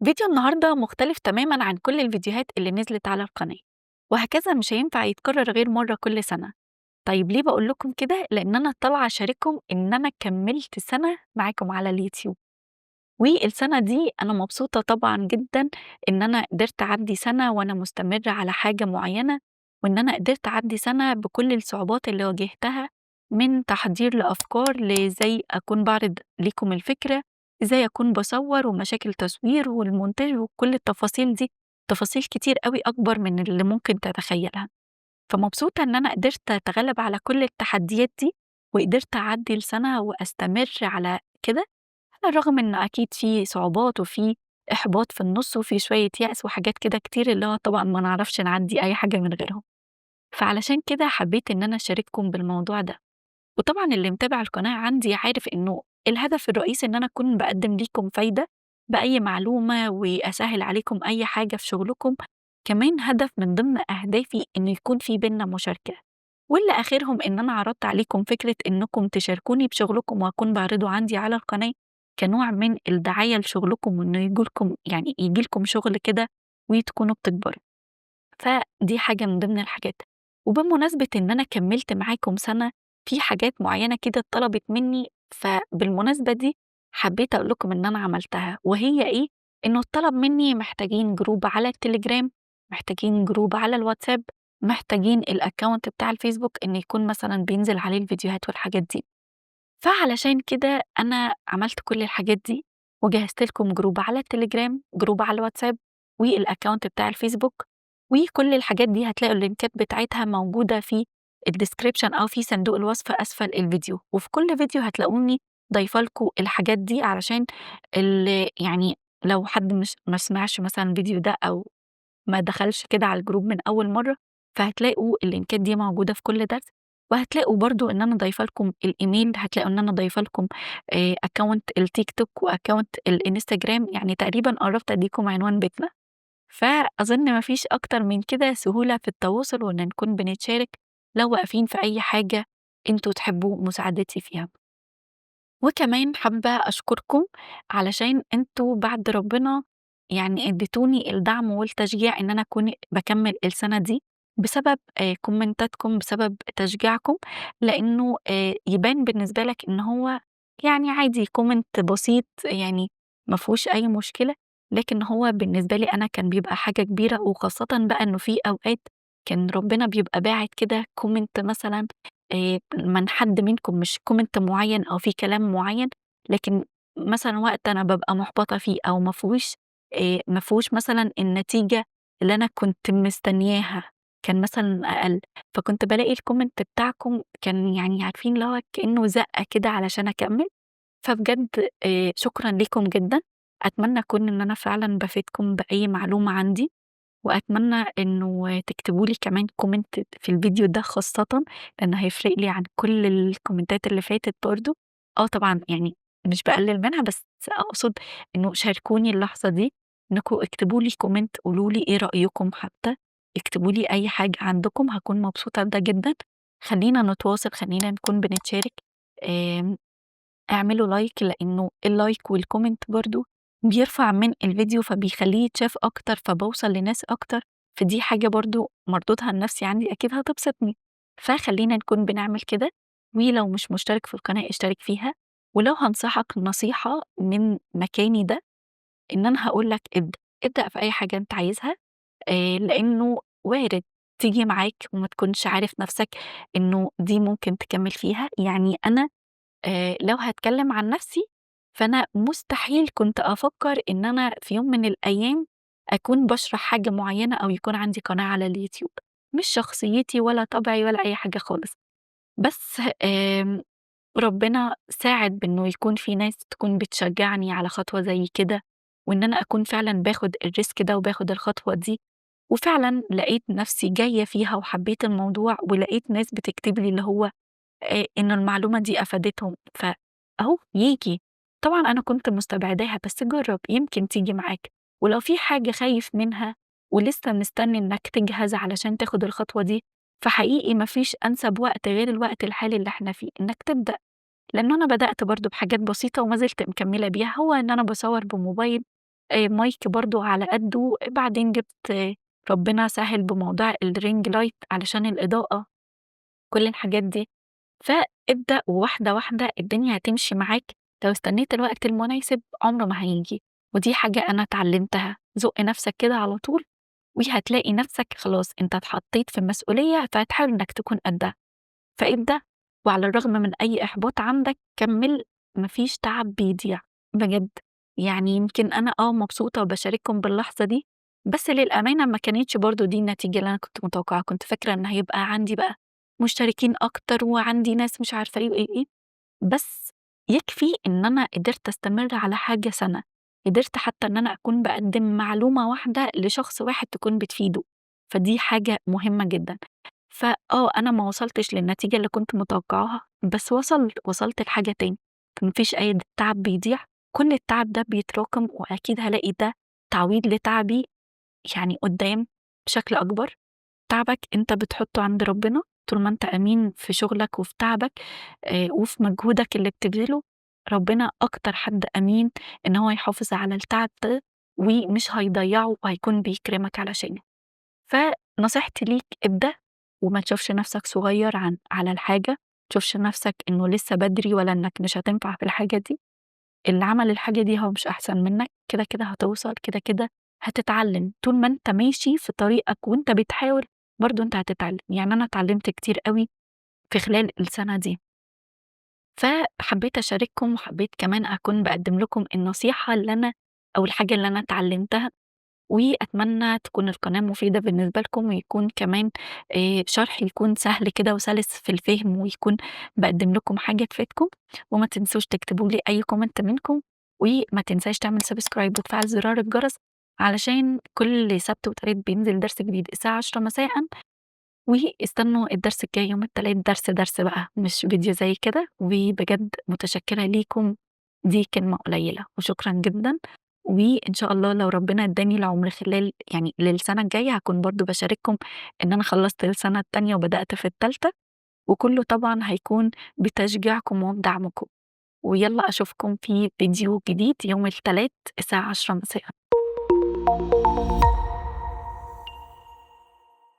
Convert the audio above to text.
فيديو النهاردة مختلف تمامًا عن كل الفيديوهات اللي نزلت على القناة، وهكذا مش هينفع يتكرر غير مرة كل سنة. طيب ليه باقول لكم كده؟ لإن أنا طالعة أشارككم إن أنا كمّلت سنة معاكم على اليوتيوب، والسنة دي أنا مبسوطة طبعًا جدًا إن أنا قدرت أعدّي سنة وأنا مستمرة على حاجة معيّنة، وإن أنا قدرت أعدّي سنة بكل الصعوبات اللي واجهتها، من تحضير لأفكار، لإزاي أكون باعرض ليكم الفكرة، إزاي أكون باصوّر ومشاكل تصوير والmontage وكل التفاصيل دي، تفاصيل كتير أوي أكبر من اللي ممكن تتخيّلها. فمبسوطة إن أنا قدرت أتغلب على كل التحديات دي، وقدرت أعدّي السنة وأستمر على كده، على الرغم إن أكيد في صعوبات وفي إحباط في النُص وفي شوية يأس وحاجات كده كتير اللي هو طبعًا ما نعرفش نعدّي أي حاجة من غيرهم. فعلشان كده حبيت إن أنا أشارككم بالموضوع ده. وطبعًا اللي متابع القناة عندي عارف إنه الهدف الرئيسي إن أنا أكون باقدّم ليكم فايدة بأي معلومة وأسهّل عليكم أي حاجة في شغلكم، كمان هدف من ضمن أهدافي إنه يكون في بيننا مشاركة، واللي آخرهم إن أنا عرضت عليكم فكرة إنكم تشاركوني بشغلكم وأكون باعرضه عندي على القناة كنوع من الدعاية لشغلكم وإنه ييجي لكم شغل كده وتكونوا بتكبروا. فدي حاجة من ضمن الحاجات. وبمناسبة إن أنا كمّلت معاكم سَنة، في حاجات معيّنة كده اتطلبت منّي، فبالمناسبة دي حبّيت أقول لكم إن أنا عملتها، وهي إيه، إنه اتطلب منّي محتاجين جروب على التليجرام، محتاجين جروب على الواتساب، محتاجين الaccount بتاع الفيسبوك إن يكون مثلًا بينزل عليه الفيديوهات والحاجات دي. فعلشان كده أنا عملت كل الحاجات دي، وجهّزت لكم جروب على التليجرام، جروب على الواتساب، والaccount بتاع الفيسبوك، وكل الحاجات دي هتلاقوا اللينكات بتاعتها موجودة في الdescription أو في صندوق الوصف أسفل الفيديو، وفي كل فيديو هتلاقوني ضايفة لكم الحاجات دي علشان يعني لو حد مش ما سمعش مثلًا الفيديو ده أو ما دخلش كده على الجروب من أول مرّة، فهتلاقوا اللينكات دي موجودة في كل درس، وهتلاقوا برضه إن أنا ضايفة لكم الإيميل، هتلاقوا إن أنا ضايفة لكم account الTikTok وaccount الإنستجرام، يعني تقريبًا قرّبت أدّيكم عنوان بيتنا، فأظن ما فيش أكتر من كده سهولة في التواصل وإن نكون بنتشارك لو واقفين في أي حاجة أنتم تحبوا مساعدتي فيها. وكمان حابة أشكركم علشان أنتم بعد ربنا يعني اديتوني الدعم والتشجيع إن أنا أكون باكمّل السنة دي، بسبب كومنتاتكم، بسبب تشجيعكم، لإنه يبان بالنسبة لك إن هو يعني عادي comment بسيط يعني ما فيهوش أي مشكلة، لكن هو بالنسبة لي أنا كان بيبقى حاجة كبيرة، وخاصةً بقى إنه في أوقات كان ربنا بيبقى باعت كده comment مثلًا من حد منكم مش comment معيّن أو فيه كلام معيّن، لكن مثلًا وقت أنا بابقى مُحبطة فيه أو ما فيهوش مثلًا النتيجة اللي أنا كنت مستنياها، كان مثلًا أقل، فكنت بالاقي الcomment بتاعكم كان يعني عارفين اللي هو كإنه زقة كده علشان أكمّل، فبجد شكرًا ليكم جدًا، أتمنى أكون إن أنا فعلًا بافيدكم بأي معلومة عندي. وأتمنى إنه تكتبوا لي كمان comment في الفيديو ده خاصةً، لإنه هيفرق لي عن كل الكومنتات اللي فاتت برضه. آه طبعًا يعني مش باقلل منها، بس أقصد إنه شاركوني اللحظة دي، إنكم اكتبوا لي comment قولوا لي إيه رأيكم حتى، اكتبوا لي أي حاجة عندكم هاكون مبسوطة بده جدًا، خلّينا نتواصل، خلّينا نكون بنتشارك، آمم اعملوا لايك لإنه اللايك والكومنت برضه بيرفع من الفيديو، فبيخلّيه يتشاف أكتر، فباوصل لناس أكتر، فدي حاجة برضه مردودها النفسي عندي أكيد هتبسطني، فخلّينا نكون بنعمل كده، ولو مش مشترك في القناة اشترك فيها، ولو هانصحك نصيحة من مكاني ده، إن أنا هاقول لك ابدأ، ابدأ في أي حاجة أنت عايزها، لإنه وارد تيجي معاك وما تكونش عارف نفسك إنه دي ممكن تكمّل فيها، يعني أنا لو هاتكلم عن نفسي، فأنا مستحيل كنت أفكّر إن أنا في يوم من الأيام أكون باشرح حاجة معيّنة أو يكون عندي قناة على اليوتيوب، مش شخصيتي ولا طبعي ولا أي حاجة خالص، بس ربنا ساعد بإنه يكون في ناس تكون بتشجّعني على خطوة زي كده، وإن أنا أكون فعلًا باخد الrisk ده وباخد الخطوة دي، وفعلًا لقيت نفسي جاية فيها وحبيت الموضوع، ولقيت ناس بتكتب لي اللي هو إنه المعلومة دي أفادتهم، فأهو ييجي. طبعًا أنا كنت مستبعداها، بس جرّب يمكن تيجي معاك، ولو في حاجة خايف منها ولسه مستني إنك تجهز علشان تاخد الخطوة دي، فحقيقي ما فيش أنسب وقت غير الوقت الحالي اللي إحنا فيه، إنك تبدأ، لإنه أنا بدأت برضه بحاجات بسيطة وما زلت مكمّلة بيها، هو إن أنا باصوّر بموبايل مايك برضه على قدّه، بعدين جِبت ربنا سهِّل بموضوع الring light علشان الإضاءة، كل الحاجات دي. فابدأ وواحدة، واحدة الدنيا هتمشي معاك، لو استنيت الوقت المناسب عمره ما هييجي، ودي حاجة أنا اتعلمتها، زُق نفْسك كده على طول وهتلاقي نفْسك خلاص أنت اتحطيت في مسؤولية فهتحاول إنك تكون قدّها، فابدأ وعلى الرغم من أي إحباط عندك كمّل، ما فيش تعب بيضيع بجد، يعني يمكن أنا مبسوطة وباشارككم باللحظة دي، بس للأمانة ما كانتش برضه دي النتيجة اللي أنا كنت متوقعاها، كنت فاكرة إن هيبقى عندي بقى مشتركين أكتر وعندي ناس مش عارفة إيه وإيه، إيه، بس يكفي إن أنا قدرت أستمر على حاجة سَنة، قدرت حتى إن أنا أكون باقدّم معلومة واحدة لشخص واحد تكون بتفيده، فدي حاجة مهمة جدًا. أنا ما وصلتش للنتيجة اللي كنت متوقعاها، بس وصلت لحاجة تاني، فما فيش أي تعب بيضيع، كل التعب ده بيتراكم وأكيد هالاقي ده تعويض لتعبي يعني قدّام بشكل أكبر. تعبك أنت بتحطه عند ربنا، طول ما أنت أمين في شغلك وفي تعبك وفي مجهودك اللي بتبذله، ربنا أكتر حد أمين إن هو يحافظ على التعب ده ومش هيضيّعه وهيكون بيكرمك علشانه. فنصيحتي ليك ابدأ وما تشوفش نفْسك صغير على الحاجة، ما تشوفش نفْسك إنه لسه بدري ولا إنك مش هتنفع في الحاجة دي، اللي عمل الحاجة دي هو مش أحسن منك، كده، كده هتوصل، كده، كده هتتعلم، طول ما أنت ماشي في طريقك وأنت بتحاول برضه أنت هتتعلم، يعني أنا اتعلمت كتير أوي في خلال السنة دي، فحبيت أشارككم وحبيت كمان أكون باقدّم لكم النصيحة اللي أنا أو الحاجة اللي أنا اتعلمتها. وأتمنى تكون القناة مفيدة بالنسبة لكم، ويكون كمان شرحي يكون سهل كده وسلس في الفهم، ويكون باقدّم لكم حاجة تفيدكم، وما تنسوش تكتبوا لي أي comment منكم، وما تنساش تعمل subscribe وتفعل زرار الجرس، علشان كل سبت وتلات بينزل درس جديد الساعة 10:00 مساءً، واستنوا الدرس الجاي يوم التلات درس بقى مش فيديو زي كده، وبجد متشكرة ليكم، دي كلمة قليلة، وشكرًا جدًا، وإن شاء الله لو ربنا اداني العمر خلال يعني للسنة الجاية هاكون برضه باشارككم إن أنا خلّصت السنة التانية وبدأت في التالتة، وكلّه طبعًا هيكون بتشجيعكم وبدعمكم، ويالّا أشوفكم في فيديو جديد يوم التلات الساعة 10:00 مساءً.